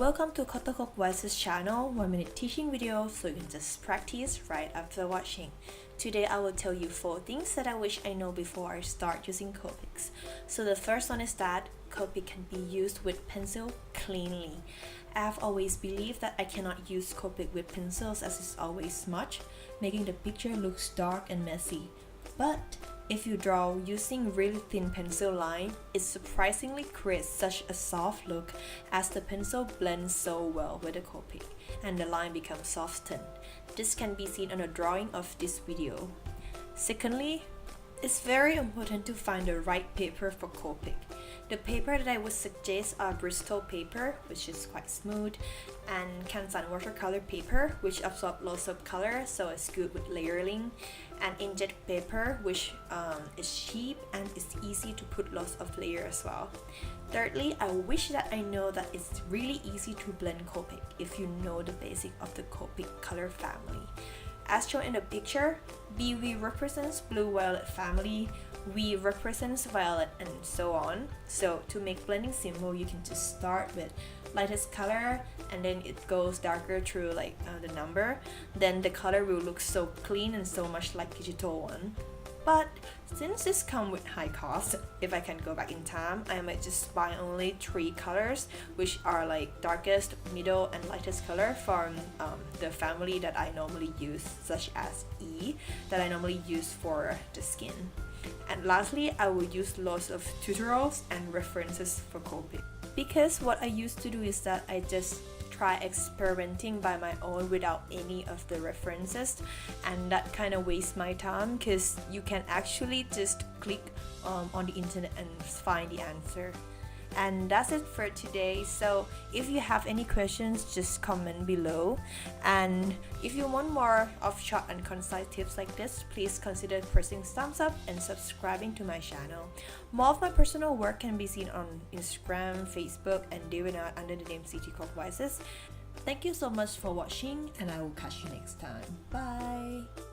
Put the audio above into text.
Welcome to CTclockwises channel, 1-minute teaching video so you can just practice right after watching. Today I will tell you 4 things that I wish I know before I start using copics. So the first one is that Copic can be used with pencil cleanly. I have always believed that I cannot use Copic with pencils as it's always smudged, making the picture look dark and messy. But if you draw using really thin pencil line, it surprisingly creates such a soft look as the pencil blends so well with the Copic and the line becomes softened. This can be seen on a drawing of this video. Secondly, it's very important to find the right paper for Copic. The paper that I would suggest are Bristol paper, which is quite smooth, and Canson watercolor paper, which absorbs lots of color, so it's good with layering, and inkjet paper, which is cheap and is easy to put lots of layers as well. Thirdly, I wish that I know that it's really easy to blend Copic if you know the basic of the Copic color family. As shown in the picture, BV represents blue-violet family, V represents violet, and so on. So to make blending simple, you can just start with lightest color and then it goes darker through the number. Then the color will look so clean and so much like digital one. But since this comes with high cost, if I can go back in time, I might just buy only 3 colors, which are like darkest, middle, and lightest color from the family that I normally use, such as E, that I normally use for the skin. And lastly, I will use lots of tutorials and references for Copic. Because what I used to do is that I just try experimenting by my own without any of the references, and that kind of wastes my time because you can actually just click on the internet and find the answer. And that's it for today. So if you have any questions, just comment below, and if you want more of short and concise tips like this, please consider pressing thumbs up and subscribing to my channel. More of my personal work can be seen on Instagram, Facebook, and Devinart under the name CTclockwises. Thank you so much for watching, and I will catch you next time. Bye.